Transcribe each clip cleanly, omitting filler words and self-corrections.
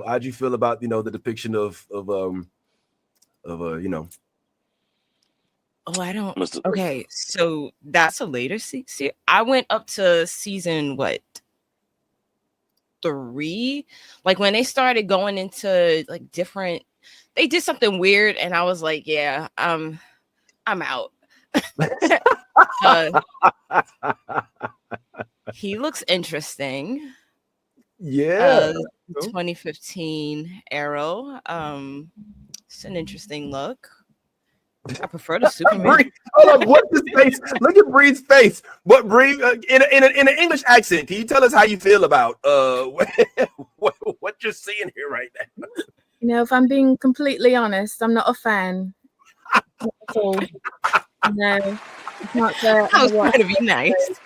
How'd you feel about the depiction of Oh, I don't. Mr. Okay, so that's a later season. I went up to season what 3, like when they started going into like different. They did something weird, and I was like, yeah, I'm out. uh, he looks interesting. yeah. 2015 Arrow. It's an interesting look. I prefer the Superman. Bree, hold up, what's his face? Look at Bree's face. What Bree in an English accent? Can you tell us how you feel about what you're seeing here right now? If I'm being completely honest, I'm not a fan. Not at all. No, it's not that. I was trying to be nice.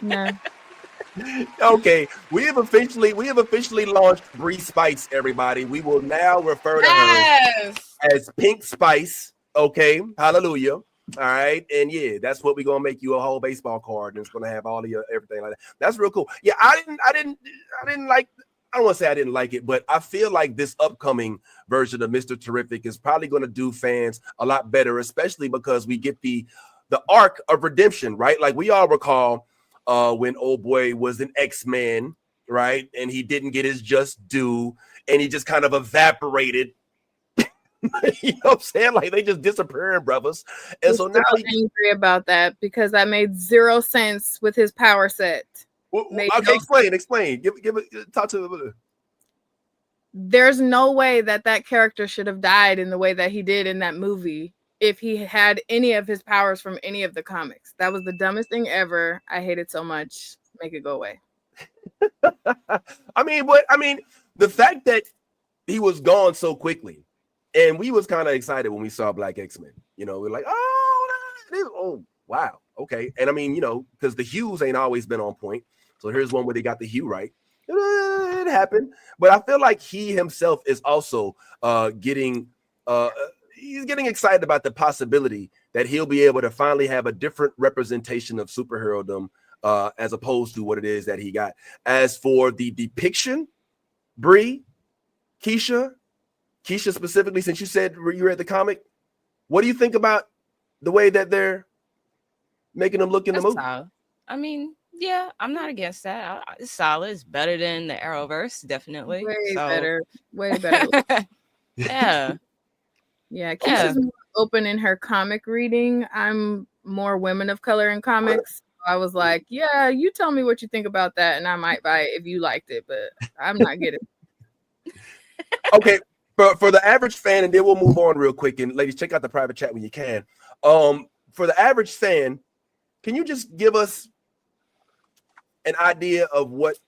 No. Okay, we have officially launched Bree Spice. Everybody, we will now refer to her as Pink Spice. Okay, hallelujah. All right, and yeah, that's what we're gonna make you a whole baseball card, and it's gonna have all of your everything like that. That's real cool. Yeah, I didn't like. I don't want to say I didn't like it, but I feel like this upcoming version of Mr. Terrific is probably going to do fans a lot better, especially because we get the arc of redemption, right? Like we all recall when old boy was an X-Man, right, and he didn't get his just due, and he just kind of evaporated. You know what I'm saying? Like they just disappearing, brothers. And so now he's angry about that because that made 0 sense with his power set. Okay, explain. Give it. Talk to him. There's no way that character should have died in the way that he did in that movie if he had any of his powers from any of the comics. That was the dumbest thing ever. I hate it so much. Make it go away. I mean, the fact that he was gone so quickly. And we was kind of excited when we saw Black X-Men. We're like, oh, wow, okay. And I mean, because the hues ain't always been on point. So here's one where they got the hue right. It happened. But I feel like he himself is also getting excited about the possibility that he'll be able to finally have a different representation of superherodom as opposed to what it is that he got. As for the depiction, Bree, Keisha specifically, since you said you read the comic, what do you think about the way that they're making him look in the movie? Solid. I mean, yeah, I'm not against that. It's solid. It's better than the Arrowverse, definitely. Way better. Yeah. Yeah, Keisha's more open in her comic reading. I'm more women of color in comics. I was like, yeah, you tell me what you think about that, and I might buy it if you liked it, but I'm not getting it. Okay. For the average fan, and then we'll move on real quick. And ladies, check out the private chat when you can. For the average fan, can you just give us an idea of what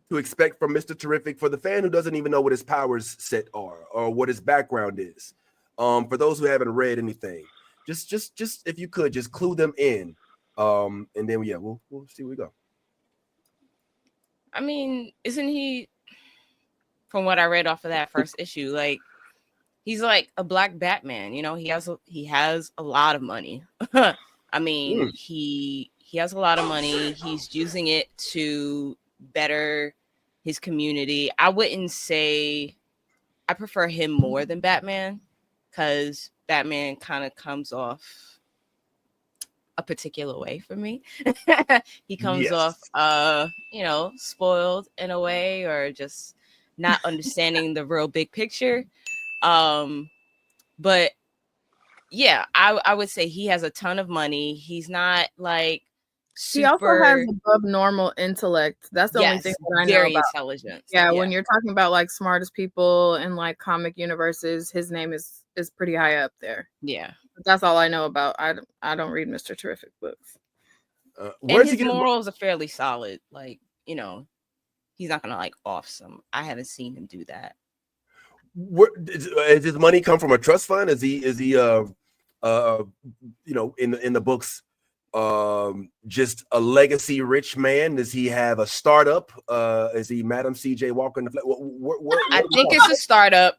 to expect from Mr. Terrific for the fan who doesn't even know what his powers set are or what his background is? For those who haven't read anything, just if you could just clue them in. And then we'll see where we go. I mean, isn't he? From what I read off of that first issue, like he's like a black Batman, he has a lot of money. I mean, he has a lot of money. He's using it to better his community. I wouldn't say I prefer him more than Batman because Batman kind of comes off a particular way for me. He comes off spoiled in a way, or just not understanding the real big picture. But yeah, I would say he has a ton of money. He's not like super... He also has above normal intellect. That's the only thing that I know about. Very intelligent. Yeah, when you're talking about like smartest people in like comic universes, his name is pretty high up there. Yeah. But that's all I know about. I don't read Mr. Terrific books. And his morals are fairly solid. Like, he's not gonna like off some. I haven't seen him do that. Does his money come from a trust fund? Is he in the books just a legacy rich man? Does he have a startup? Is he Madam CJ Walker in the I think it's a startup.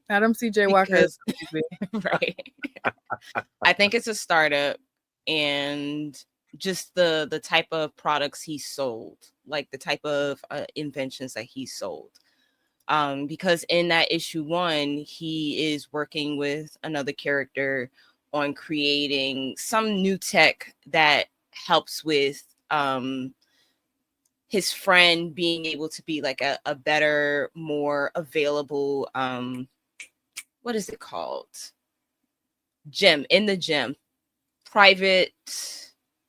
Madam CJ Walker is right. I think it's a startup, and just the type of products he sold, like the type of inventions that he sold. Because in that issue 1, he is working with another character on creating some new tech that helps with his friend being able to be like a better, more available, what is it called? Gym, in the gym, private,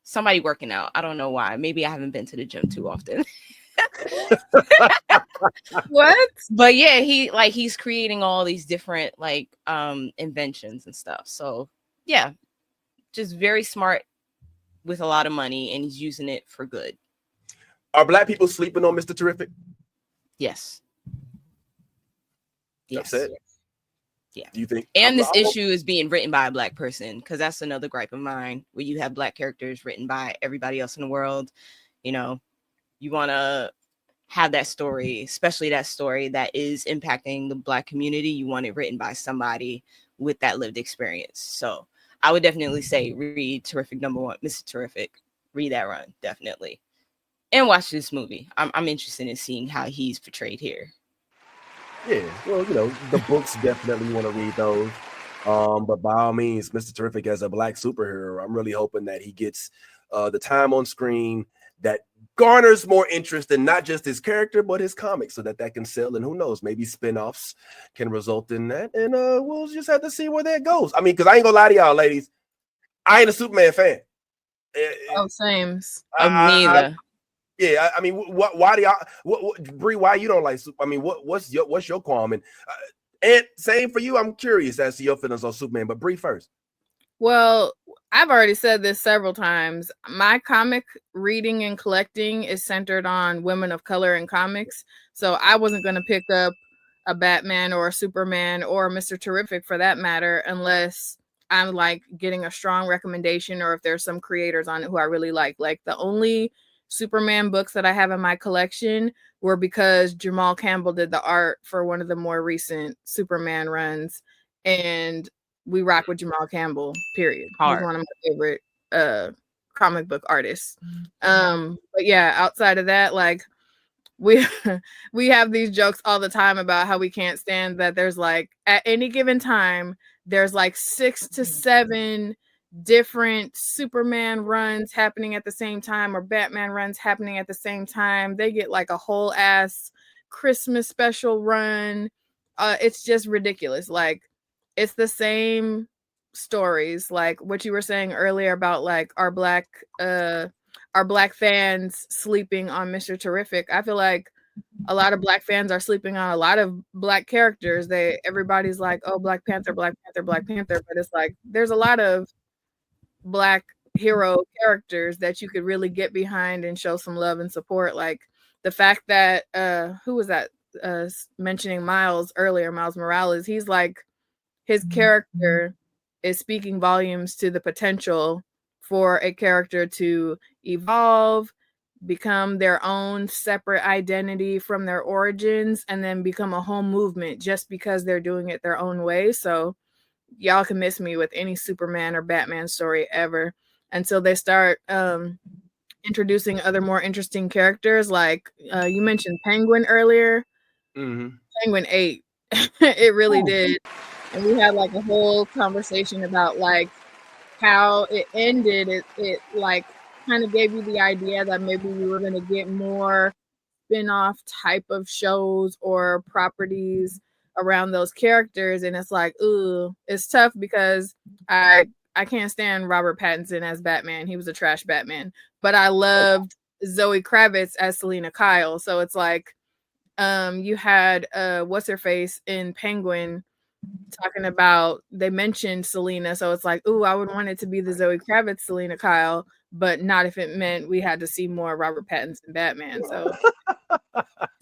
somebody working out. I don't know why. Maybe I haven't been to the gym too often. What? But yeah, he's creating all these different like inventions and stuff. So yeah, just very smart with a lot of money, and he's using it for good. Are Black people sleeping on Mr. Terrific? Yes. That's it. Yeah. Do you think? And this issue is being written by a Black person, because that's another gripe of mine, where you have Black characters written by everybody else in the world. You know, you want to have that story, especially that story that is impacting the Black community. You want it written by somebody with that lived experience. So I would definitely say read Terrific #1, Mr. Terrific. Read that run, definitely. And watch this movie. I'm interested in seeing how he's portrayed here. Yeah, well, you know, the books definitely want to read those. But by all means, Mr. Terrific as a Black superhero, I'm really hoping that he gets the time on screen that garners more interest in not just his character, but his comics, so that can sell. And who knows, maybe spinoffs can result in that. And we'll just have to see where that goes. I mean, because I ain't gonna lie to y'all, ladies, I ain't a Superman fan. Oh, same. Neither. Yeah, I mean, why do y'all, Bree? Why you don't like? I mean, what's your qualm? And same for you. I'm curious as to your feelings on Superman. But Bree first. Well, I've already said this several times. My comic reading and collecting is centered on women of color in comics. So I wasn't going to pick up a Batman or a Superman or Mr. Terrific for that matter, unless I'm like getting a strong recommendation, or if there's some creators on it who I really like. Like the only Superman books that I have in my collection were because Jamal Campbell did the art for one of the more recent Superman runs. And we rock with Jamal Campbell, period. He's one of my favorite comic book artists. But yeah, outside of that, like we have these jokes all the time about how we can't stand that there's like at any given time there's like 6 to 7 different Superman runs happening at the same time, or Batman runs happening at the same time. They get like a whole ass Christmas special run. It's just ridiculous. Like it's the same stories, like what you were saying earlier about like our black fans sleeping on Mr. Terrific. I feel like a lot of Black fans are sleeping on a lot of Black characters. Everybody's like, oh, Black Panther, Black Panther, Black Panther, but it's like there's a lot of Black hero characters that you could really get behind and show some love and support. Like the fact that who was that mentioning Miles earlier, Miles Morales, he's like, his character is speaking volumes to the potential for a character to evolve, become their own separate identity from their origins, and then become a whole movement just because they're doing it their own way. So y'all can miss me with any Superman or Batman story ever until they start introducing other more interesting characters. Like you mentioned Penguin earlier. Mm-hmm. Penguin ate. It really did. And we had like a whole conversation about like how it ended. It like kind of gave you the idea that maybe we were going to get more spin-off type of shows or properties around those characters. And it's like, ooh, it's tough because I can't stand Robert Pattinson as Batman. He was a trash Batman. But I loved Zoe Kravitz as Selena Kyle. So it's like you had what's her face in Penguin talking about, they mentioned Selena, so it's like, ooh, I would want it to be the Zoe Kravitz Selena Kyle, but not if it meant we had to see more Robert Pattinson Batman. So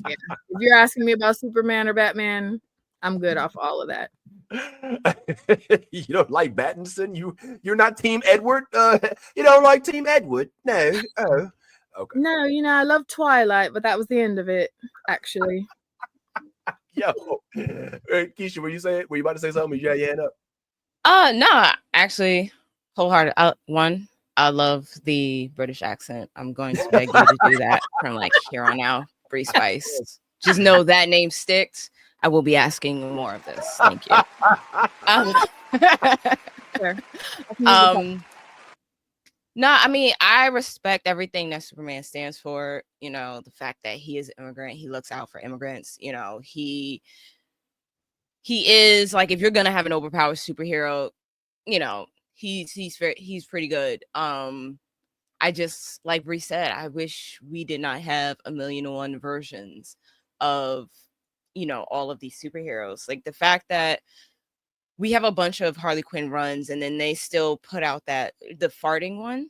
yeah, if you're asking me about Superman or Batman, I'm good off all of that. You don't like Pattinson? You're not Team Edward? You don't like Team Edward? No. Oh, okay. No, you know, I love Twilight, but that was the end of it, actually. Yo, Keisha, were you about to say something? You got your hand up? No, actually, wholehearted. I love the British accent. I'm going to beg you to do that from like here on out. Bree Spice. Just know that name sticks. I will be asking more of this. Thank you. No, I mean, I respect everything that Superman stands for. You know, the fact that he is an immigrant, he looks out for immigrants. You know, he is like, if you're gonna have an overpowered superhero, you know, he's pretty good. I just, like Bree said, I wish we did not have 1,000,001 versions of, you know, all of these superheroes. Like the fact that we have a bunch of Harley Quinn runs and then they still put out the farting one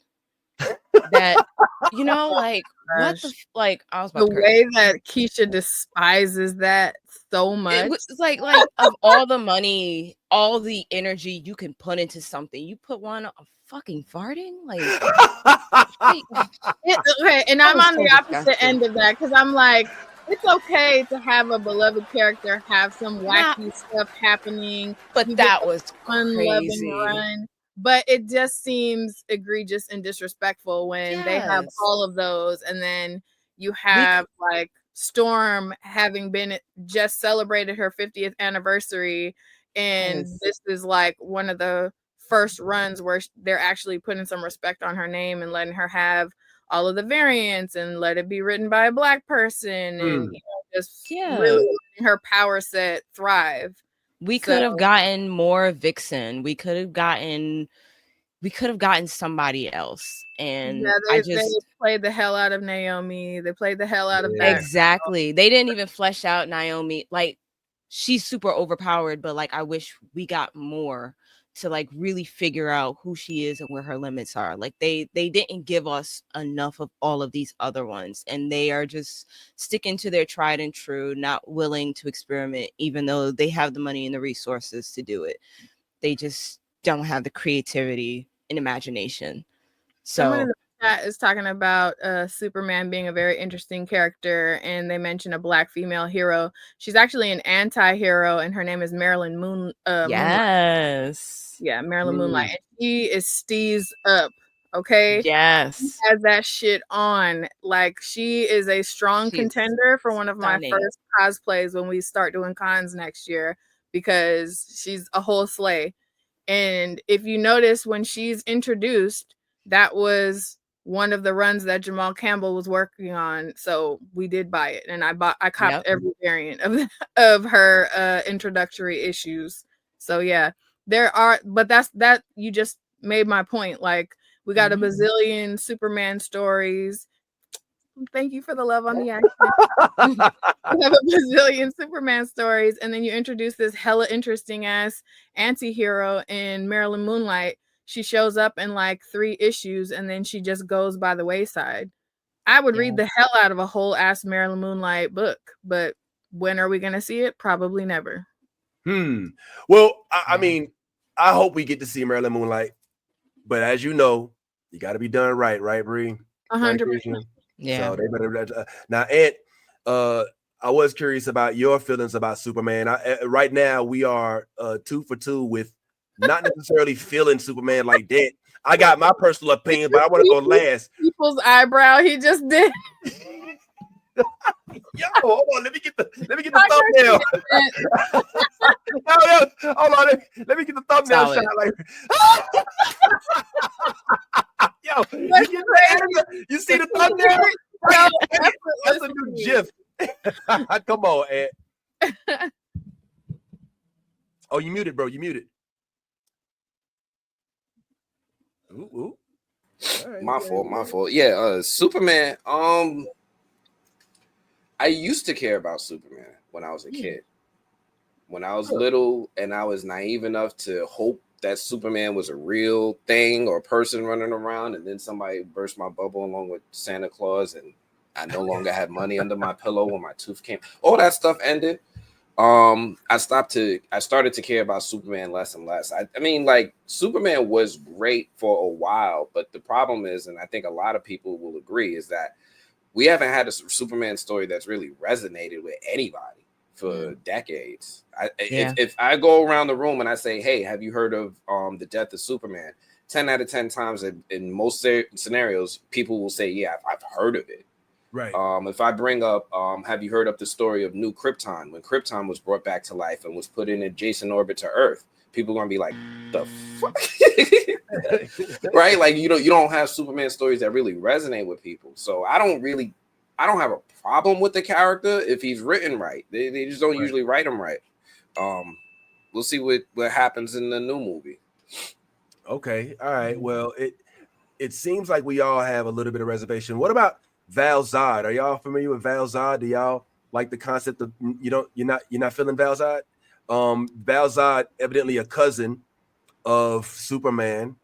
that, you know, like what the like I was about the way that Keisha despises that so much. It's like of all the money, all the energy you can put into something, you put one of fucking farting, like okay. And I'm on the opposite end of that because I'm like, it's okay to have a beloved character have some wacky stuff happening, but that was crazy. Run. But it just seems egregious and disrespectful when they have all of those, and then you have like Storm having been just celebrated her 50th anniversary, and this is like one of the first runs where they're actually putting some respect on her name and letting her have all of the variants and let it be written by a Black person and you know, just really letting her power set thrive. We could have gotten more Vixen. We could have gotten somebody else. And they played the hell out of Naomi. They played the hell out of Batgirl. Exactly. They didn't even flesh out Naomi. Like, she's super overpowered, but like I wish we got more to like really figure out who she is and where her limits are. Like they didn't give us enough of all of these other ones, and they are just sticking to their tried and true, not willing to experiment, even though they have the money and the resources to do it. They just don't have the creativity and imagination. So someone in the chat is talking about Superman being a very interesting character, and they mention a Black female hero. She's actually an anti-hero, and her name is Marilyn Moonlight. Yeah, Marilyn Moonlight. And she is steezed up. Okay. Yes. She has that shit on. Like, she is a strong contender for one of my first cosplays when we start doing cons next year, because she's a whole slay. And if you notice, when she's introduced, that was one of the runs that Jamal Campbell was working on. So we did buy it, and I copped every variant of her introductory issues. So yeah, there are, but that you just made my point. Like, we got a bazillion Superman stories. Thank you for the love on the accent. We have a bazillion Superman stories, and then you introduce this hella interesting ass anti-hero in Marilyn Moonlight. She shows up in like 3 issues, and then she just goes by the wayside. I would read the hell out of a whole ass Marilyn Moonlight book, but when are we gonna see it? Probably never. Well, I mean, I hope we get to see Marilyn Moonlight, but as you know, you got to be done right, Bree? 100%. Yeah. So they better now, Ant. I was curious about your feelings about Superman. Right now, we are 2 for 2 with not necessarily feeling Superman like that. I got my personal opinion, but I want to go last. People's eyebrow he just did. Yo, hold on. Let me get the thumbnail. No, hold on. Let me get the thumbnail shot. Like, yo, you see the thumbnail? That's a new GIF. Come on, Ed. Oh, you muted, bro. You muted. Ooh. Right, my fault. Yeah, Superman. I used to care about Superman when I was a kid. When I was little and I was naive enough to hope that Superman was a real thing or person running around, and then somebody burst my bubble along with Santa Claus, and I no longer had money under my pillow when my tooth came. All that stuff ended. I started to care about Superman less and less. I mean, like, Superman was great for a while, but the problem is, and I think a lot of people will agree, is that we haven't had a Superman story that's really resonated with anybody for decades. If I go around the room and I say, hey, have you heard of the death of Superman? 10 out of 10 times in most scenarios, people will say, yeah, I've heard of it. Right. If I bring up, have you heard of the story of New Krypton? When Krypton was brought back to life and was put in adjacent orbit to Earth, people are gonna be like, the fuck? Right? Like you don't have Superman stories that really resonate with people. So I don't have a problem with the character if he's written right. They just don't usually write him right. We'll see what happens in the new movie. Okay. All right. Well, it seems like we all have a little bit of reservation. What about Val Zod? Are y'all familiar with Val Zod? Do y'all like the concept of you're not feeling Val Zod? Val Zod, evidently a cousin of Superman,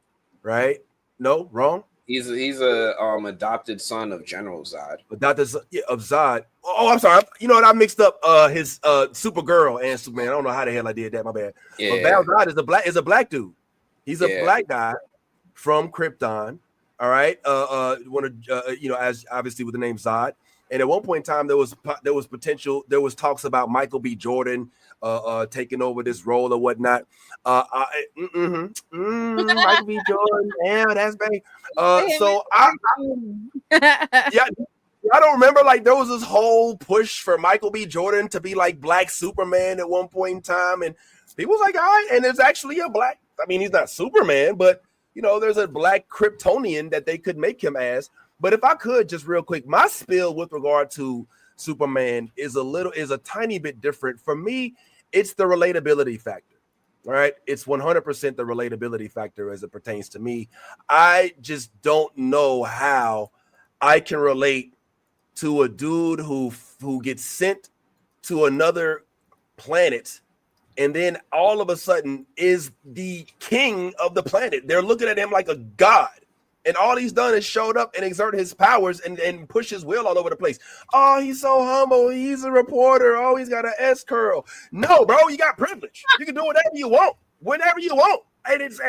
right? No, wrong. He's a adopted son of General Zod. Adopted of Zod. Oh, I'm sorry. You know what? I mixed up his Supergirl and Superman. I don't know how the hell I did that. My bad. Yeah. But Val Zod is a black dude. He's a black guy from Krypton. All right. As obviously with the name Zod. And at one point in time, there was potential. There was talks about Michael B. Jordan taking over this role or whatnot. Michael B. Jordan. Yeah, that's big. So I don't remember, like, there was this whole push for Michael B. Jordan to be like Black Superman at one point in time, and people was like, all right, and there's actually a black. I mean, he's not Superman, but there's a black Kryptonian that they could make him as. But if I could just real quick, my spiel with regard to Superman is a tiny bit different. For me, it's the relatability factor. All right. It's 100% the relatability factor as it pertains to me. I just don't know how I can relate to a dude who gets sent to another planet and then all of a sudden is the king of the planet. They're looking at him like a god. And all he's done is showed up and exert his powers and push his will all over the place. Oh, he's so humble. He's a reporter. Oh, he's got an S curl. No, bro, you got privilege. You can do whatever you want, whenever you want. And it's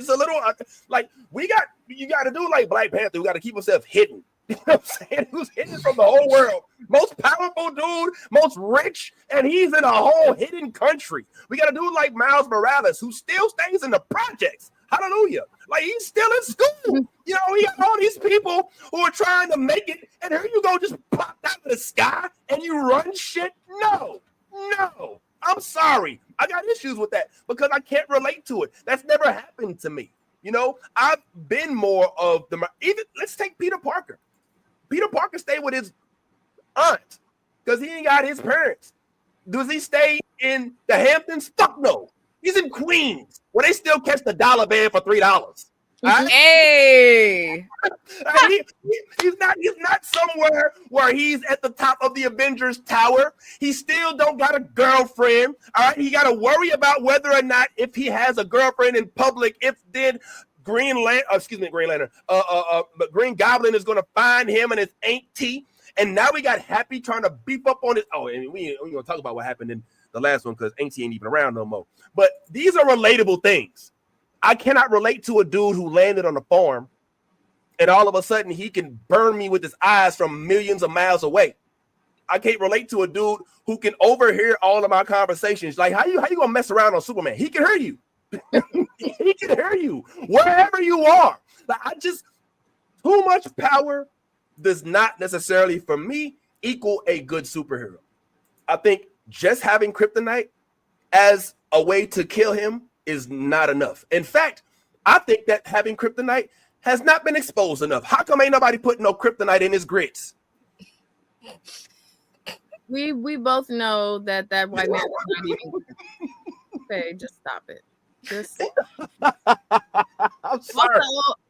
a little like you got to do like Black Panther. We got to keep himself hidden. You know what I'm saying? Who's hidden from the whole world. Most powerful dude, most rich, and he's in a whole hidden country. We got to do like Miles Morales, who still stays in the projects. Hallelujah. Like, he's still in school. He got all these people who are trying to make it, and here you go, just pop out of the sky and you run shit. No. I'm sorry. I got issues with that because I can't relate to it. That's never happened to me. I've been more of let's take Peter Parker. Peter Parker stayed with his aunt because he ain't got his parents. Does he stay in the Hamptons? Fuck no. He's in Queens where they still catch the dollar band for $3. Right? Hey, he's not somewhere where he's at the top of the Avengers Tower. He still don't got a girlfriend. All right, he got to worry about whether or not if he has a girlfriend in public. If then Green Goblin is going to find him and his auntie. And now we got Happy trying to beef up on it. Oh, and we ain't gonna talk about what happened in the last one because auntie ain't even around no more. But these are relatable things. I cannot relate to a dude who landed on a farm and all of a sudden he can burn me with his eyes from millions of miles away. I can't relate to a dude who can overhear all of my conversations. Like, how you gonna mess around on Superman? He can hear you. He can hear you wherever you are. Like, too much power does not necessarily, for me, equal a good superhero. I think just having kryptonite as a way to kill him is not enough. In fact, I think that having kryptonite has not been exposed enough. How come ain't nobody putting no kryptonite in his grits? We both know that white man is not even. Okay, just stop it. I'm sorry.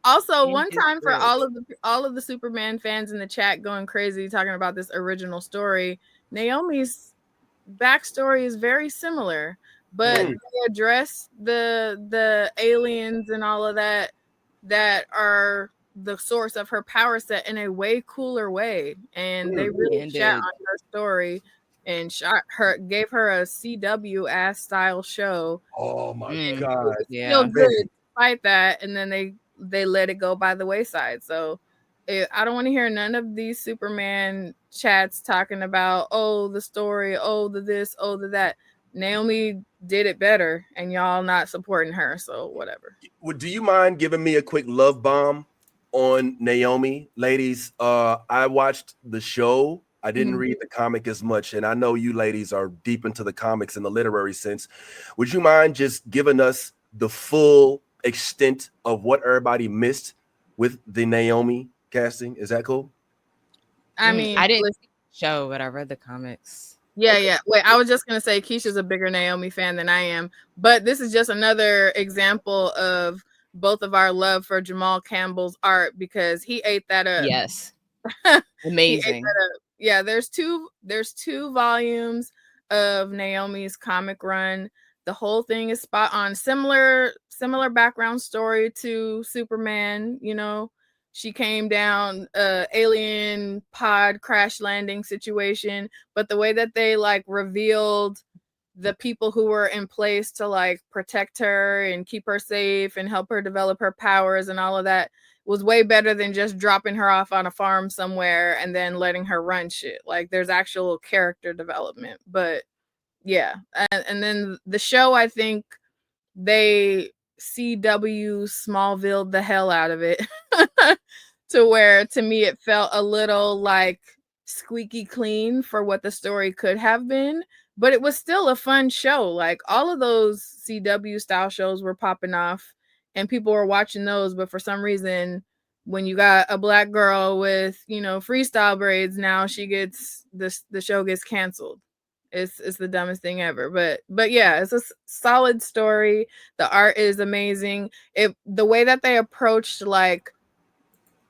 Also, one time for all of the Superman fans in the chat going crazy talking about this original story, Naomi's backstory is very similar, but they address the aliens and all of that are the source of her power set in a way cooler way, and they really chat on her story and gave her a CW ass style show. Oh my god! Still good despite that, and then they let it go by the wayside. So I don't want to hear none of these Superman chats talking about the story, the this, the that. Naomi did it better, and y'all not supporting her, so whatever. Do you mind giving me a quick love bomb on Naomi, ladies? I watched the show. I didn't read the comic as much, and I know you ladies are deep into the comics in the literary sense. Would you mind just giving us the full extent of what everybody missed with the Naomi casting? Is that cool? I mean, I didn't see the show, but I read the comics. Yeah. Wait, I was just gonna say Keisha's a bigger Naomi fan than I am, but this is just another example of both of our love for Jamal Campbell's art because he ate that up. Yes, amazing. Yeah, there's two volumes of Naomi's comic run. The whole thing is spot on. Similar background story to Superman. You know, she came down alien pod crash landing situation, but the way that they like revealed the people who were in place to like protect her and keep her safe and help her develop her powers and all of that was way better than just dropping her off on a farm somewhere and then letting her run shit. Like there's actual character development. But yeah. And then the show, I think they CW Smallville the hell out of it to where to me it felt a little like squeaky clean for what the story could have been, but it was still a fun show. Like all of those CW style shows were popping off and people were watching those, but for some reason when you got a black girl with, you know, freestyle braids, now she gets the show gets canceled. It's the dumbest thing ever, but yeah, it's a solid story. The art is amazing. The way that they approached like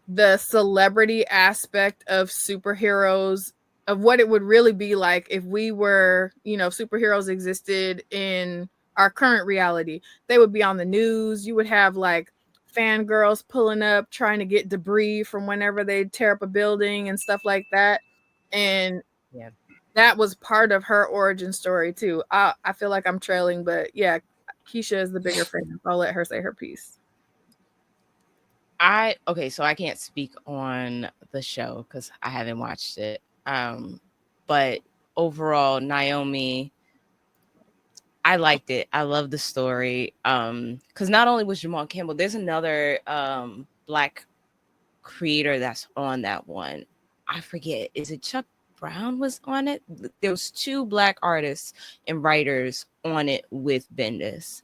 the celebrity aspect of superheroes, of what it would really be like if we were, you know, superheroes existed in our current reality. They would be on the news. You would have like fangirls pulling up trying to get debris from whenever they tear up a building and stuff like that. And yeah, that was part of her origin story too. I feel like I'm trailing, but yeah, Keisha is the bigger fan. I'll let her say her piece. Okay, so I can't speak on the show because I haven't watched it. But overall, Naomi, I liked it. I love the story. Because not only was Jamal Campbell, there's another black creator that's on that one. I forget. Is it Chuck Brown was on it? There was 2 black artists and writers on it with Bendis.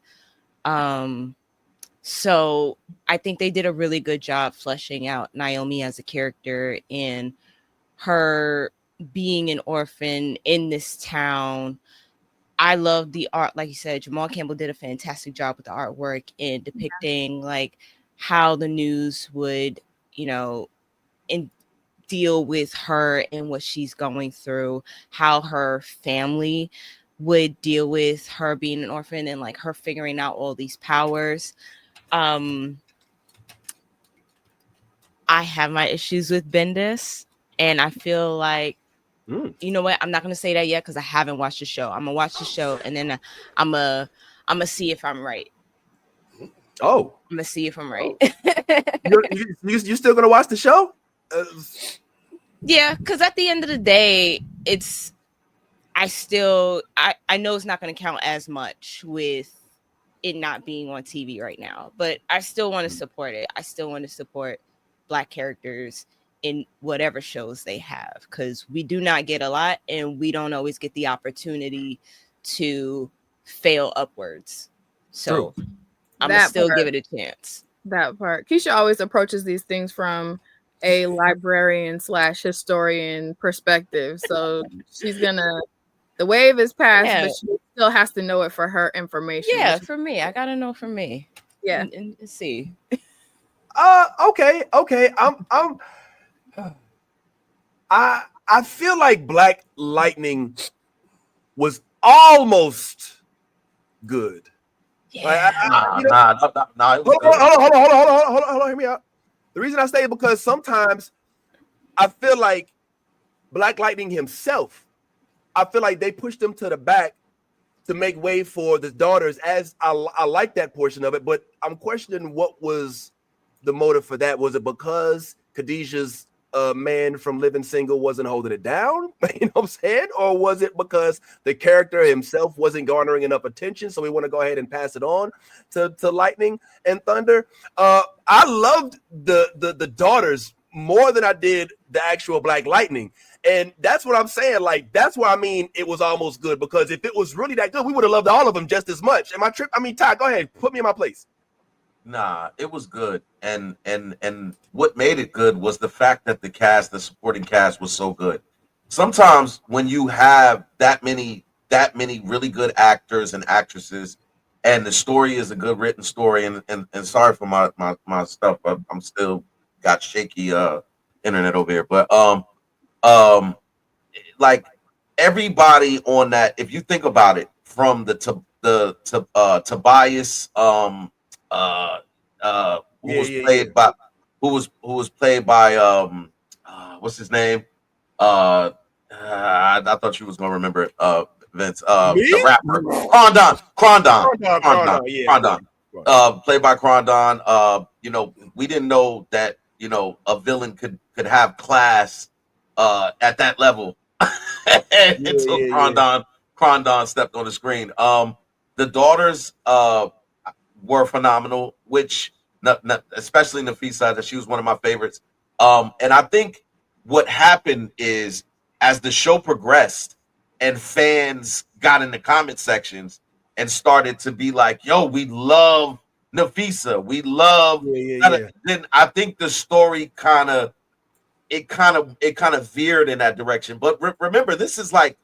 So I think they did a really good job fleshing out Naomi as a character and her being an orphan in this town. I love the art. Like you said, Jamal Campbell did a fantastic job with the artwork in depicting like how the news would, you know, deal with her and what she's going through, how her family would deal with her being an orphan and like her figuring out all these powers. I have my issues with Bendis, and I feel like, you know what? I'm not gonna say that yet because I haven't watched the show. I'm gonna watch the show, and then I'm gonna see if I'm right. Oh, I'm gonna see if I'm right. You still gonna watch the show? Yeah, because at the end of the day, I know it's not gonna count as much with it not being on TV right now, but I still want to support it. I still want to support black characters in whatever shows they have, because we do not get a lot and we don't always get the opportunity to fail upwards. So I'm gonna still give it a chance. That part. Keisha always approaches these things from a librarian / historian perspective. So she's gonna, the wave is past, but she still has to know it for her information. Yeah, for me. I gotta know for me. Yeah. And see. Okay. I feel like Black Lightning was almost good. Yeah. Hold on, hear me out. The reason I say it because sometimes I feel like Black Lightning himself, I feel like they pushed him to the back to make way for the daughters. As I like that portion of it, but I'm questioning what was the motive for that. Was it because Khadijah's man from Living Single wasn't holding it down? You know what I'm saying? Or was it because the character himself wasn't garnering enough attention, so we want to go ahead and pass it on to Lightning and Thunder? I loved the daughters more than I did the actual Black Lightning. And that's what I'm saying. Like, that's why I mean it was almost good, because if it was really that good, we would have loved all of them just as much. Am I trip? I mean, Ty, go ahead, put me in my place. Nah, it was good, and what made it good was the fact that the supporting cast was so good. Sometimes when you have that many really good actors and actresses, and the story is a good written story, and sorry for my stuff, I'm still got shaky internet over here, but like everybody on that, if you think about it, from Tobias, who was played by what's his name? I thought you was gonna remember it. Vince, the rapper, Crondon, played by Crondon. You know, we didn't know that, you know, a villain could have class at that level until Crondon stepped on the screen. The daughters were phenomenal, which especially Nafisa, that she was one of my favorites. And I think what happened is, as the show progressed and fans got in the comment sections and started to be like, yo, we love Nafisa, we love then I think the story kind of veered in that direction. But remember, this is like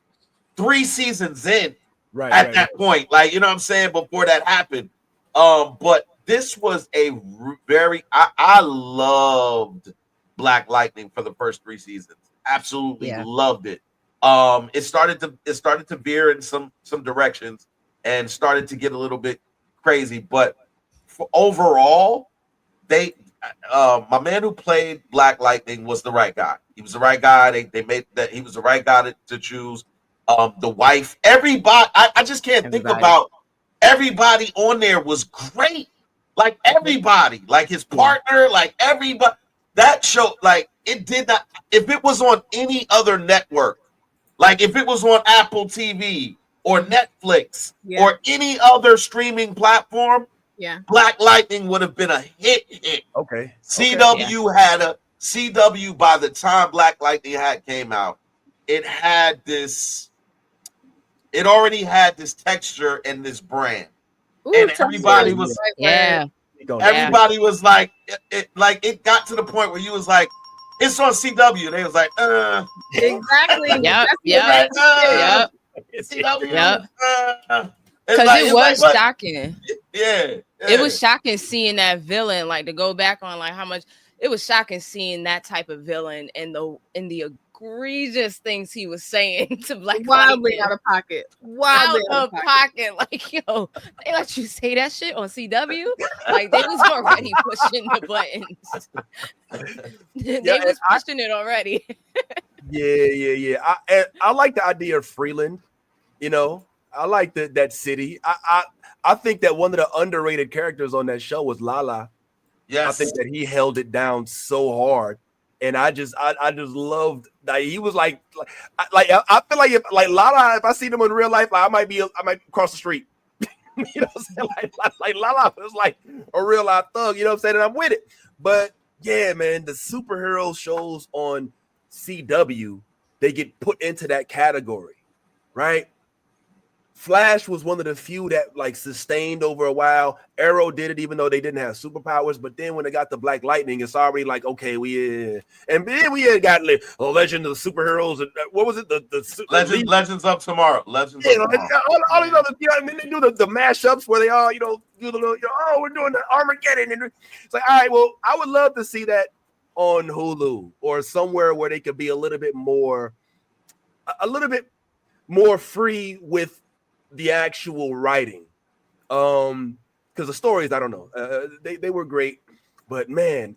3 seasons in at that point, like, you know what I'm saying, before that happened. But this was a very I loved Black Lightning for the first 3 seasons. Absolutely loved it. It started to veer in some directions and started to get a little bit crazy, but overall, my man who played Black Lightning was the right guy. He was the right guy. They made that he was the right guy to choose. The wife, everybody. I just can't think about everybody on there was great. Like everybody, like his partner, like everybody. That show, like, it did not. If it was on any other network, like if it was on Apple TV or Netflix or any other streaming platform, Black Lightning would have been a hit. Okay. CW had a CW by the time Black Lightning came out. It already had this texture and this brand. Ooh, and everybody was everybody was like it got to the point where you was like, it's on CW. They was like, exactly. Yep. Because like, it was shocking. Yeah. It was shocking seeing that villain, like, to go back on like how much it was shocking seeing that type of villain and the egregious things he was saying to Black wildly out of pocket. Wildly out of pocket. Like, yo, they let you say that shit on CW? Like, they was already pushing the buttons. They was pushing it already. Yeah. I like the idea of Freeland, you know. I like that city. I think that one of the underrated characters on that show was Lala. Yes. I think that he held it down so hard, and I just loved that he was like I feel like if like Lala, if I see them in real life, like I might cross the street. You know what I'm saying? Like Lala was like a real life thug. You know what I'm saying? And I'm with it. But yeah, man, the superhero shows on CW, they get put into that category, right? Flash was one of the few that like sustained over a while. Arrow did it, even though they didn't have superpowers. But then when they got the Black Lightning, it's already like, okay, and then we had got Legend of the Superheroes. And what was it? The Legends of Tomorrow. Legends of Tomorrow. All these other, you know what I mean? They do the mashups where they all, do the little, we're doing the Armageddon. And it's like, all right, well, I would love to see that on Hulu or somewhere where they could be a little bit more free with the actual writing, because the stories, I don't know, they were great, but man,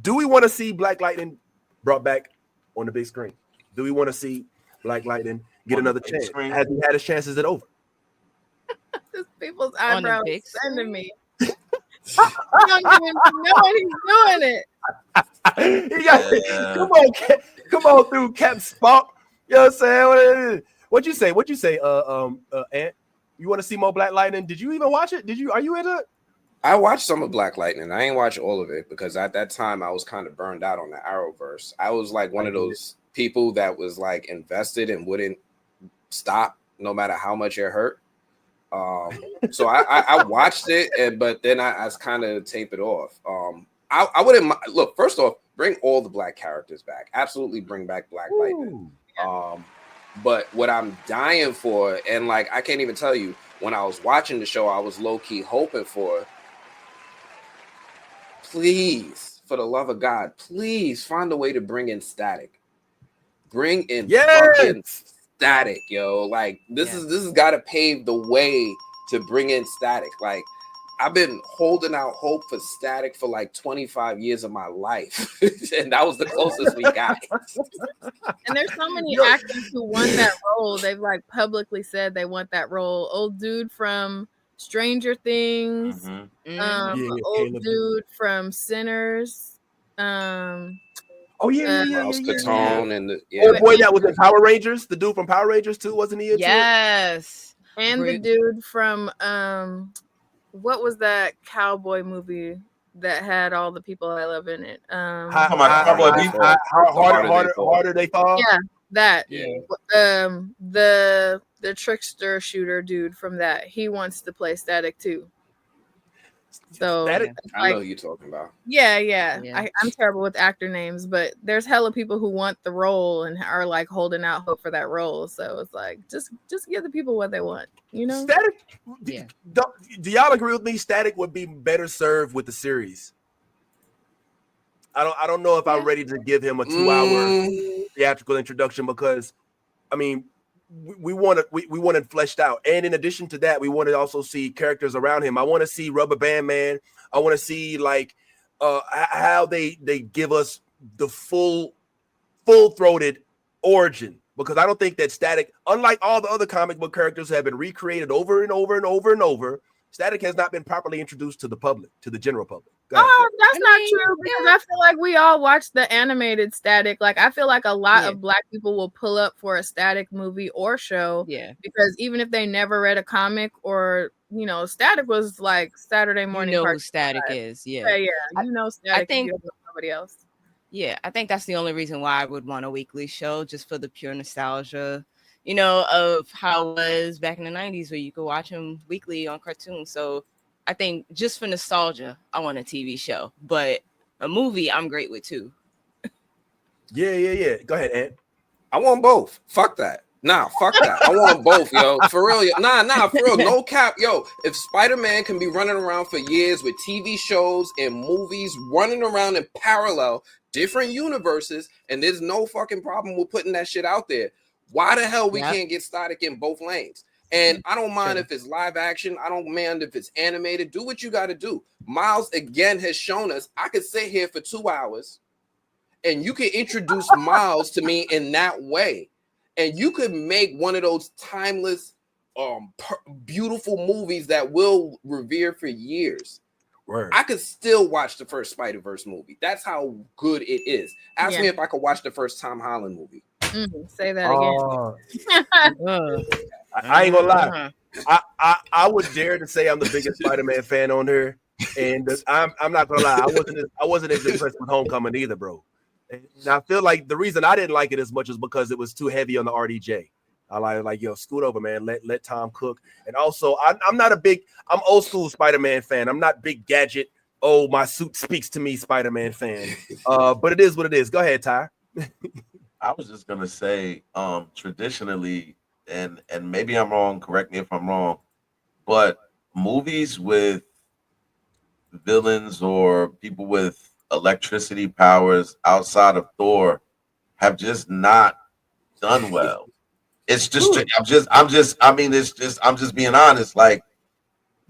do we want to see Black Lightning brought back on the big screen? Do we want to see Black Lightning get another chance? Has he had his chance? Is it over? People's eyebrows sending me. I don't even know when he's doing it. Come on through Cap Spock. You know what I'm saying? What'd you say? Ant? You want to see more Black Lightning? Did you even watch it? Are you into it? I watched some of Black Lightning. I ain't watched all of it because at that time I was kind of burned out on the Arrowverse. I was like one of those people that was like invested and wouldn't stop no matter how much it hurt. So I watched it, but then I kind of tape it off. I wouldn't look. First off, bring all the black characters back. Absolutely, bring back Black Lightning. But what I'm dying for, and like I can't even tell you, when I was watching the show, I was low key hoping for. Please, for the love of God, please find a way to bring in Static. Bring in fucking Static, yo. Like this has got to pave the way to bring in Static. Like I've been holding out hope for Static for like 25 years of my life, and that was the closest we got. And there's so many actors who want that role. They've like publicly said they want that role. Old dude from Stranger Things, old dude from Sinners, Miles Catone, and boy that was in Power Rangers, the dude from Power Rangers too, wasn't he? Yes, and the dude from what was that cowboy movie that had all the people I love in it? Harder They Fall. Yeah, that. Yeah. The trickster shooter dude from that. He wants to play Static too. So I know who you're talking about. Yeah. I'm terrible with actor names, but there's hella people who want the role and are like holding out hope for that role. So it's like just give the people what they want, you know? Static. Do y'all agree with me? Static would be better served with the series. I don't know if I'm ready to give him a 2-hour theatrical introduction because, I mean, we want it fleshed out, and in addition to that, we want to also see characters around him. I want to see Rubber Band Man. I want to see like how they give us the full-throated origin, because I don't think that Static, unlike all the other comic book characters who have been recreated over and over and over and over, Static has not been properly introduced to the public, to the general public. That's not true, because I feel like we all watched the animated Static. Like I feel like a lot of black people will pull up for a Static movie or show. Yeah. Because even if they never read a comic or Static was like Saturday morning. You know who Static is, yeah. You know Static. I think somebody else. Yeah, I think that's the only reason why I would want a weekly show, just for the pure nostalgia, of how it was back in the 90s where you could watch him weekly on cartoons. So I think just for nostalgia, I want a TV show, but a movie I'm great with too. Yeah. Go ahead, Ant. I want both. Fuck that. Nah, fuck that. I want both, yo. For real, yo. Nah, for real. No cap, yo. If Spider-Man can be running around for years with TV shows and movies running around in parallel, different universes, and there's no fucking problem with putting that shit out there, why the hell we can't get Static in both lanes? And I don't mind if it's live action. I don't mind if it's animated. Do what you got to do. Miles, again, has shown us I could sit here for 2 hours and you can introduce Miles to me in that way. And you could make one of those timeless, beautiful movies that we'll revere for years. Word. I could still watch the first Spider-Verse movie. That's how good it is. Ask me if I could watch the first Tom Holland movie. Say that again. I ain't gonna lie. I would dare to say I'm the biggest Spider-Man fan on here, and I'm not gonna lie. I wasn't as impressed with Homecoming either, bro. And I feel like the reason I didn't like it as much is because it was too heavy on the RDJ. I like yo, scoot over, man. Let Tom cook. And also, I'm old school Spider-Man fan. I'm not big gadget. Oh, my suit speaks to me, Spider-Man fan. But it is what it is. Go ahead, Ty. I was just gonna say, traditionally, and maybe I'm wrong. Correct me if I'm wrong, but movies with villains or people with electricity powers outside of Thor have just not done well. It's just, I'm just being honest. Like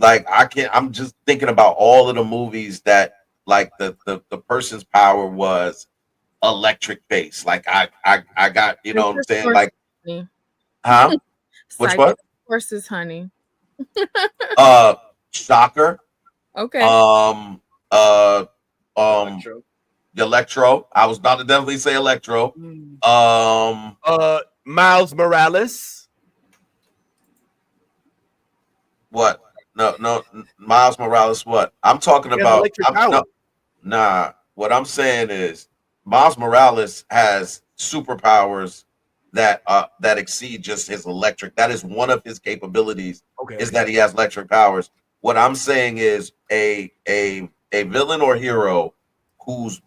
I'm just thinking about all of the movies that like the person's power was electric base. Like I got, you know what I'm saying? Like, Which what? Versus Honey. Shocker. Okay. Electro. Electro. I was about to definitely say Electro. Miles Morales. What? No, Miles Morales. What? I'm talking about. Nah. What I'm saying is, Miles Morales has superpowers that exceed just his electric. That is one of his capabilities. Is that he has electric powers. What I'm saying is a villain or hero whose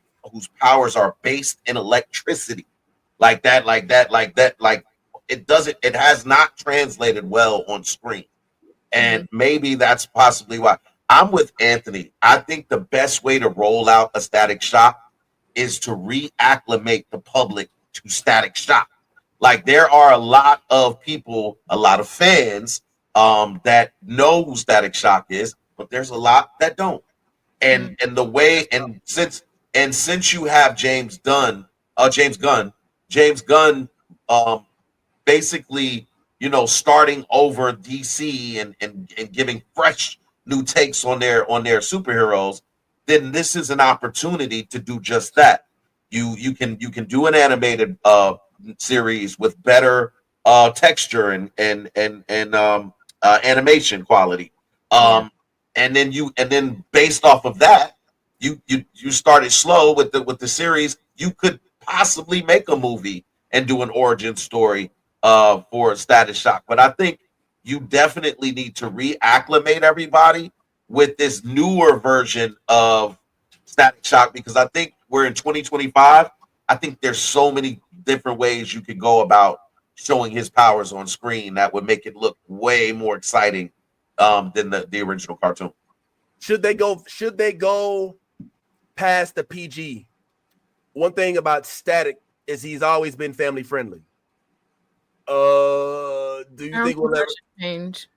powers are based in electricity, like it has not translated well on screen. And maybe that's possibly why. I'm with Anthony. I think the best way to roll out a Static Shock is to reacclimate the public to Static Shock. Like, there are a lot of people, a lot of fans that know who Static Shock is, but there's a lot that don't. And the way, and since you have James Gunn, basically, starting over DC and giving fresh new takes on their superheroes, then this is an opportunity to do just that. You can do an animated series with better texture and animation quality. And then based off of that, you started slow with the series. You could possibly make a movie and do an origin story for Static Shock. But I think you definitely need to reacclimate everybody with this newer version of Static Shock, because I think we're in 2025. I think there's so many different ways you could go about showing his powers on screen that would make it look way more exciting than the original cartoon. Should they go past the PG? One thing about Static is he's always been family friendly. Do you think we'll ever change?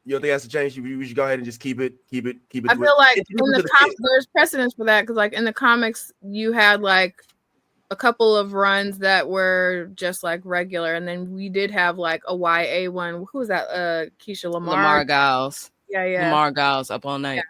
You don't think that's a change? We should go ahead and just keep it. I feel like in the comics, there's precedence for that, because like in the comics, you had like a couple of runs that were just like regular, and then we did have like a YA one. Who was that? Keisha Lamar Giles. Yeah. Lamar Giles, Up All Night.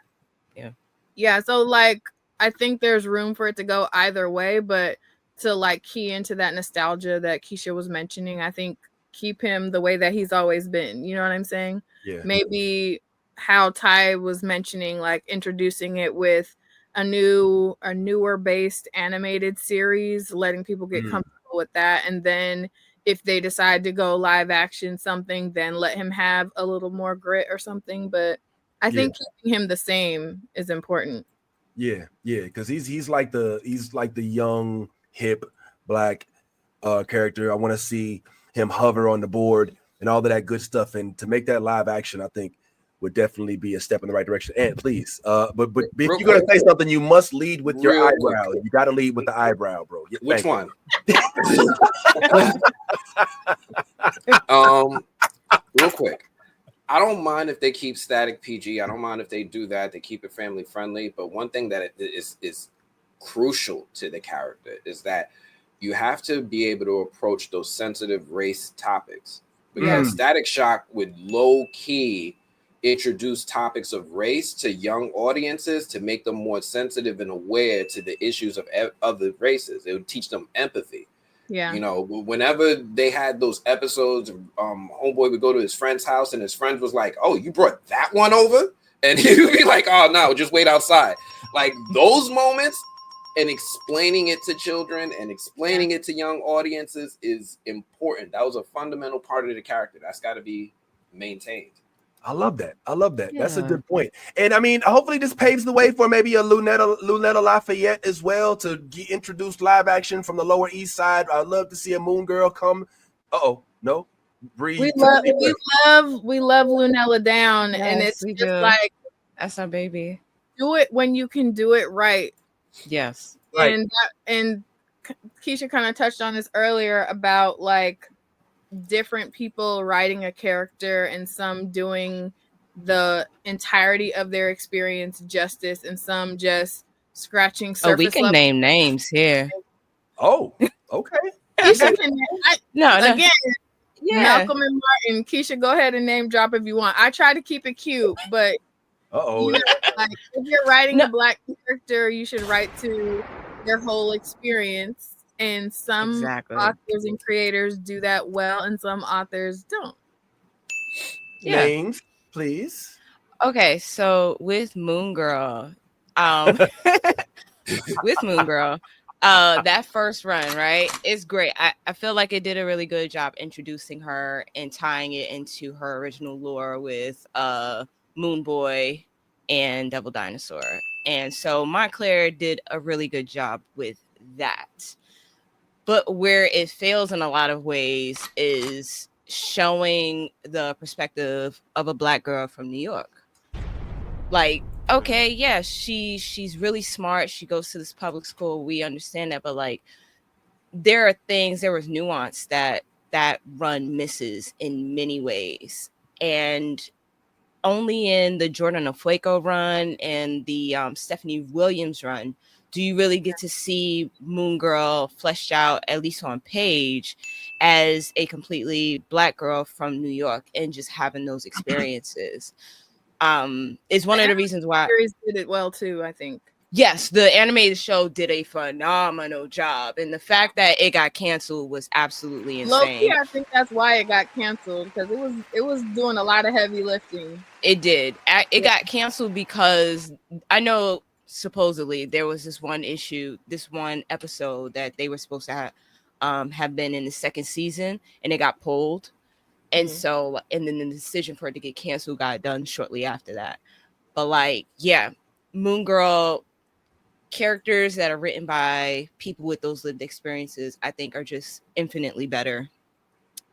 Yeah. So like, I think there's room for it to go either way, but to like key into that nostalgia that Keisha was mentioning, I think keep him the way that he's always been. You know what I'm saying? Yeah. Maybe how Ty was mentioning, like introducing it with a newer based animated series, letting people get comfortable with that, and then if they decide to go live action something, then let him have a little more grit or something. But I think keeping him the same is important. Yeah, because he's like the young hip black character. I want to see him hover on the board and all of that good stuff, and to make that live action, I think would definitely be a step in the right direction. And please, but if you're gonna say something, you must lead with your eyebrow. You got to lead with the eyebrow, bro. Which one? Real quick, I don't mind if they keep Static PG. I don't mind if they do that. They keep it family friendly. But one thing that is crucial to the character is that you have to be able to approach those sensitive race topics, because Static Shock would low key introduce topics of race to young audiences to make them more sensitive and aware to the issues of other races. It would teach them empathy. Yeah. Whenever they had those episodes, homeboy would go to his friend's house and his friend was like, "Oh, you brought that one over?" And he would be like, "Oh no, just wait outside." Like those moments, and explaining it to children and explaining it to young audiences is important. That was a fundamental part of the character. That's got to be maintained. I love that. Yeah. That's a good point. And I mean, hopefully this paves the way for maybe a Lunetta Lafayette as well to introduce live action from the Lower East Side. I'd love to see a Moon Girl come. No. Breathe. We love Lunella Down, and it's just like, that's our baby. Do it when you can do it right. Yes. Right. And Keisha kind of touched on this earlier about like different people writing a character and some doing the entirety of their experience justice and some just scratching surface. We can name names here. Oh, okay. Keisha can again. Yeah. Malcolm and Martin. Keisha, go ahead and name drop if you want. I try to keep it cute, but like, if you're writing a black character, you should write to their whole experience. And some authors and creators do that well, and some authors don't. Yeah. Names, please. Okay, so with Moon Girl, with Moon Girl, that first run, right, is great. I feel like it did a really good job introducing her and tying it into her original lore with Moon Boy and Devil Dinosaur. And so Montclair did a really good job with that. But where it fails in a lot of ways is showing the perspective of a Black girl from New York. Like, okay, yeah, she's really smart. She goes to this public school. We understand that, but like, there was nuance that run misses in many ways, and only in the Jordan Afueko run and the Stephanie Williams run do you really get to see Moon Girl fleshed out, at least on page, as a completely Black girl from New York and just having those experiences. Is one of the reasons why series did it well too, I think. Yes, the animated show did a phenomenal job, and the fact that it got canceled was absolutely insane. I think that's why it got canceled, because it was doing a lot of heavy lifting. It did. It got canceled because I know supposedly there was this one episode that they were supposed to have been in the second season, and it got pulled. And so, and then the decision for it to get canceled got done shortly after that. But like, yeah, Moon Girl, characters that are written by people with those lived experiences, I think are just infinitely better.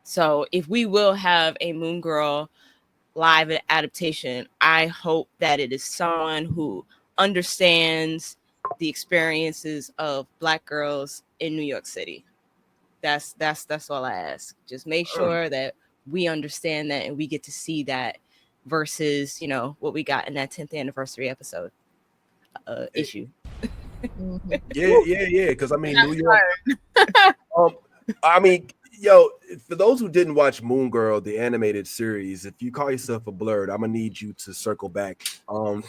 So if we will have a Moon Girl live adaptation, I hope that it is someone who understands the experiences of Black girls in New York City. That's all I ask. Just make sure that we understand that and we get to see that versus, you know, what we got in that 10th anniversary episode issue. Yeah. Because I mean, New York. I mean, yo, for those who didn't watch Moon Girl, the animated series, if you call yourself a Blerd, I'm gonna need you to circle back.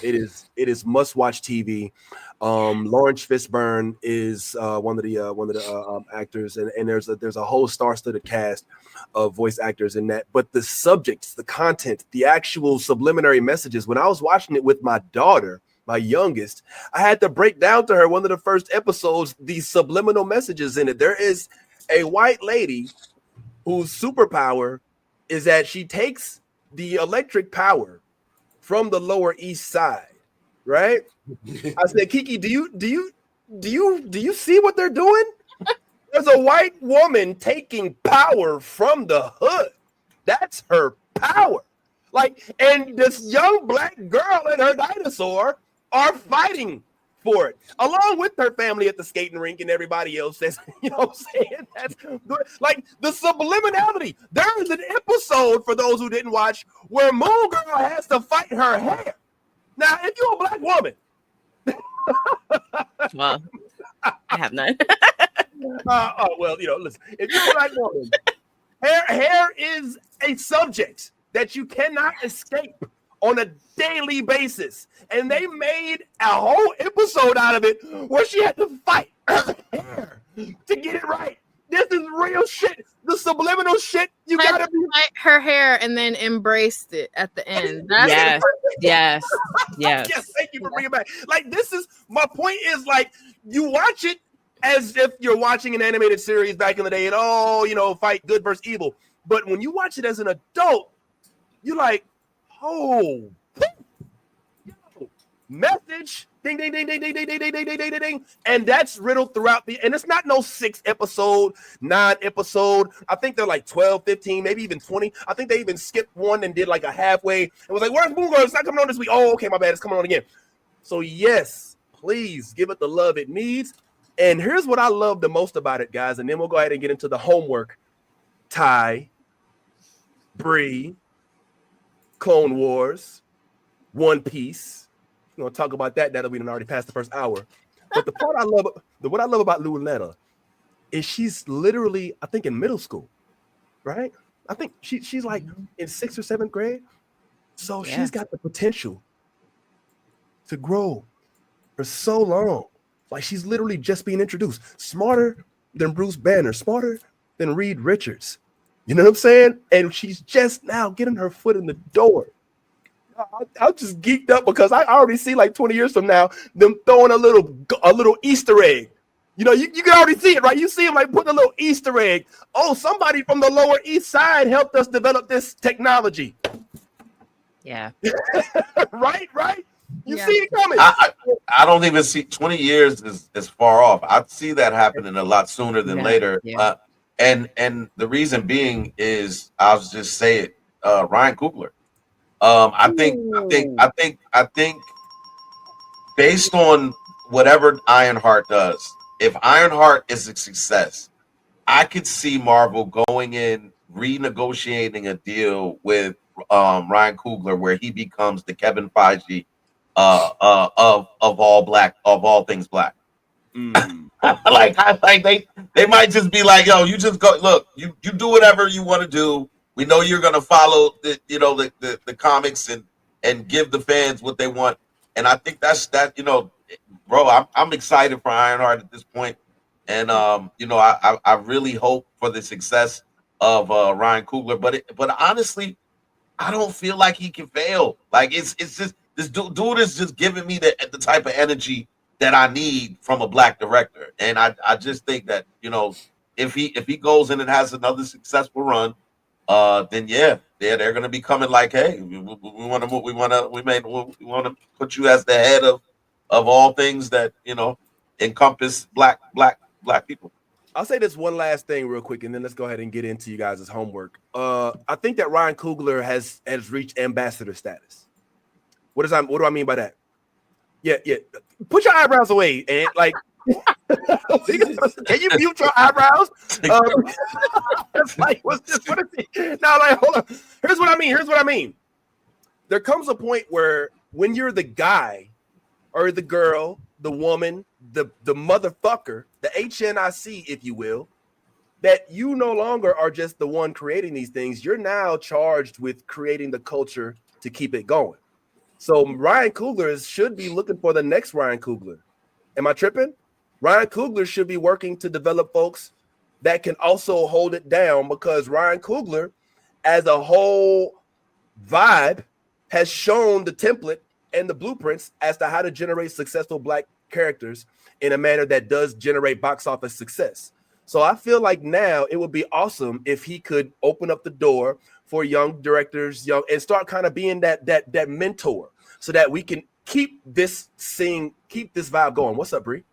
It is must watch TV. Lawrence Fishburne is one of the actors, and there's a whole star-studded cast of voice actors in that. But the subjects, the content, the actual subliminary messages. When I was watching it with my daughter, my youngest, I had to break down to her one of the first episodes, these subliminal messages in it. There is a white lady whose superpower is that she takes the electric power from the Lower East Side, right? I said, Kiki, do you see what they're doing? There's a white woman taking power from the hood. That's her power. Like, and this young Black girl and her dinosaur are fighting for it, along with her family at the skating rink and everybody else. That's, you know what I'm saying? That's good. Like the subliminality. There is an episode, for those who didn't watch, where Moon Girl has to fight her hair. Now, if you're a Black woman, well, I have none. Well, you know, listen, if you're a Black woman, hair is a subject that you cannot escape on a daily basis. And they made a whole episode out of it where she had to fight her hair to get it right. This is real shit. The subliminal shit. You gotta fight her hair and then embraced it at the end. Yes. Yes, thank you for bringing it back. Like, this is my point, is like, you watch it as if you're watching an animated series back in the day and, oh, you know, fight good versus evil. But when you watch it as an adult, you're like, oh, message, ding, ding, ding, ding, ding, ding, ding, ding, ding, ding, ding, ding. And that's riddled throughout and it's not no 6 episode, 9 episode. I think they're like 12, 15, maybe even 20. I think they even skipped one and did like a halfway and was like, where's Moon Girl? It's not coming on this week. Oh, okay, my bad. It's coming on again. So yes, please give it the love it needs. And here's what I love the most about it, guys. And then we'll go ahead and get into the homework. Ty, Bree, Clone Wars, One Piece. We're gonna talk about that now that we done already passed the first hour. But what I love about Luletta is she's literally, I think, in middle school, right? I think she's like in 6th or 7th grade. So she's got the potential to grow for so long. Like she's literally just being introduced. Smarter than Bruce Banner, smarter than Reed Richards. You know what I'm saying? And she's just now getting her foot in the door. I'm just geeked up because I already see like 20 years from now them throwing a little Easter egg. You know, you can already see it, right? You see them like putting a little Easter egg. Oh, somebody from the Lower East Side helped us develop this technology. Yeah. right. You see it coming. I don't even see 20 years is far off. I see that happening a lot sooner than later. Yeah. And the reason being is I'll just say it, Ryan Coogler. I think based on whatever Ironheart does, if Ironheart is a success, I could see Marvel going in renegotiating a deal with Ryan Coogler where he becomes the Kevin Feige of all things black. like they might just be like, yo, you just go look, you do whatever you want to do. We know you're gonna follow the comics and give the fans what they want. And I think that's that, bro, I'm excited for Ironheart at this point. And I really hope for the success of Ryan Coogler. But honestly, I don't feel like he can fail. Like it's just this dude is just giving me the type of energy that I need from a black director. And I just think that, if he goes in and has another successful run, then they're gonna be coming like, hey, we want to put you as the head of all things that encompass black people. I'll say this one last thing real quick, and then let's go ahead and get into you guys' homework. I think that Ryan Coogler has reached ambassador status. What do I mean by that? Yeah. Put your eyebrows away, and like, can you mute your eyebrows? It's like, what's this? What is it? Now, like, hold on. Here's what I mean. There comes a point where when you're the guy or the girl, the woman, the motherfucker, the HNIC, if you will, that you no longer are just the one creating these things. You're now charged with creating the culture to keep it going. So Ryan Coogler should be looking for the next Ryan Coogler. Am I tripping? Ryan Coogler should be working to develop folks that can also hold it down, because Ryan Coogler, as a whole vibe, has shown the template and the blueprints as to how to generate successful black characters in a manner that does generate box office success. So I feel like now it would be awesome if he could open up the door for young directors, and start kind of being that mentor, so that we can keep this vibe going. What's up, Bree?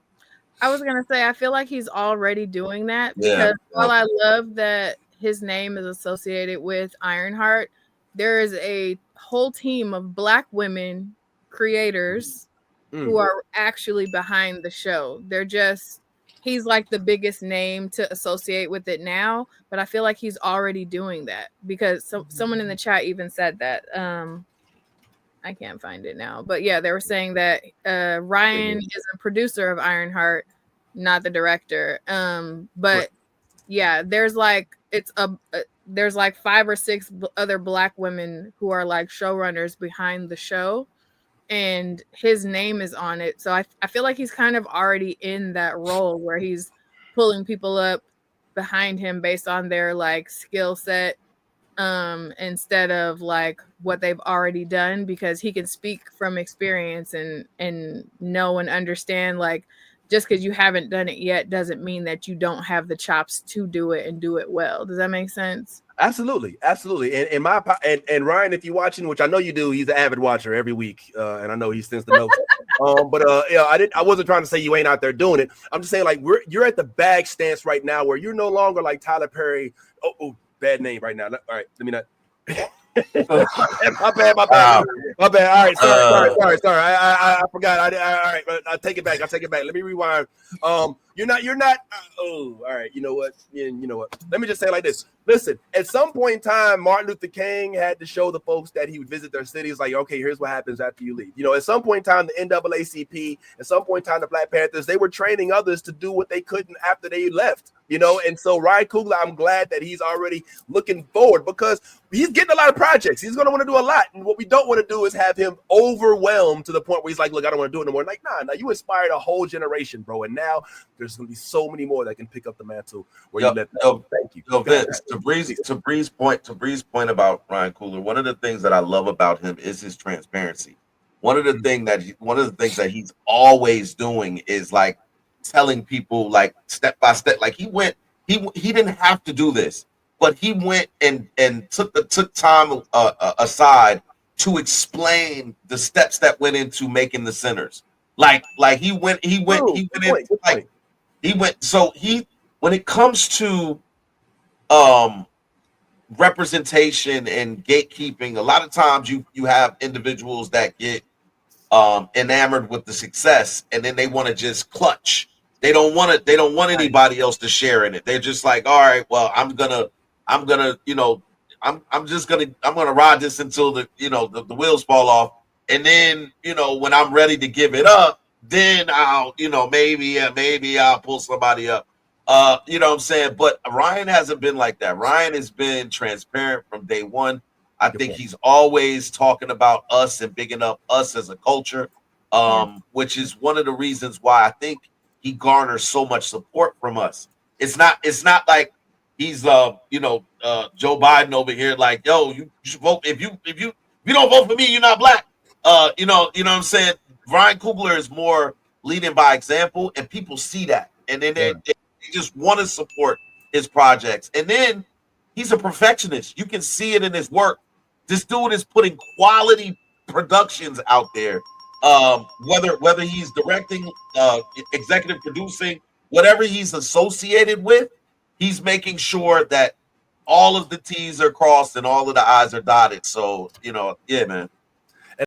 I was gonna say, I feel like he's already doing that, because while I love that his name is associated with Ironheart, there is a whole team of black women creators who are actually behind the show. He's like the biggest name to associate with it now, but I feel like he's already doing that, because someone in the chat even said that. I can't find it now, but yeah, they were saying that Ryan is a producer of Ironheart, not the director. But yeah, there's like there's like 5 or 6 other black women who are like showrunners behind the show, and his name is on it. So I feel like he's kind of already in that role where he's pulling people up behind him based on their like skill set, instead of like what they've already done, because he can speak from experience and know and understand, like, just because you haven't done it yet doesn't mean that you don't have the chops to do it and do it well. Does that make sense? Absolutely. And Ryan, if you're watching, which I know you do, he's an avid watcher every week, and I know he sends the notes. I wasn't trying to say you ain't out there doing it. I'm just saying, like, you're at the bag stance right now where you're no longer like Tyler Perry. Oh, bad name right now. All right, let me not. my bad. All right, sorry. I forgot. All right, I take it back. Let me rewind. You're not. Oh, all right. You know what? You know what? Let me just say it like this. Listen, at some point in time, Martin Luther King had to show the folks that he would visit their cities. Like, okay, here's what happens after you leave. You know, at some point in time, the NAACP, at some point in time, the Black Panthers, they were training others to do what they couldn't after they left. You know, and so Ryan Coogler, I'm glad that he's already looking forward because he's getting a lot of projects. He's going to want to do a lot. And what we don't want to do is have him overwhelmed to the point where he's like, look, I don't want to do it anymore. Like, nah, you inspired a whole generation, bro. And now there's going to be so many more that can pick up the mantle where you left. Thank you. Vince, to Bree's point about Ryan Coogler, one of the things that I love about him is his transparency. One of the things that he's always doing is like telling people like step by step. Like he didn't have to do this, but he went and took time aside to explain the steps that went into making the centers. Like he went so when it comes to representation and gatekeeping, a lot of times you have individuals that get enamored with the success and then they want to just clutch. They don't want anybody else to share in it. They're just like, all right, well, I'm gonna ride this until the wheels fall off. And then, when I'm ready to give it up, then I'll, maybe I'll pull somebody up. You know what I'm saying? But Ryan hasn't been like that. Ryan has been transparent from day one. I think he's always talking about us and bigging up us as a culture, which is one of the reasons why I think he garners so much support from us. It's not like he's Joe Biden over here like, yo, you should vote. If you don't vote for me, you're not black. You know what I'm saying? Ryan Coogler is more leading by example, and people see that, and then they just want to support his projects. And then he's a perfectionist. You can see it in his work. This dude is putting quality productions out there. Whether he's directing, executive producing, whatever he's associated with, he's making sure that all of the T's are crossed and all of the I's are dotted. So, yeah, man.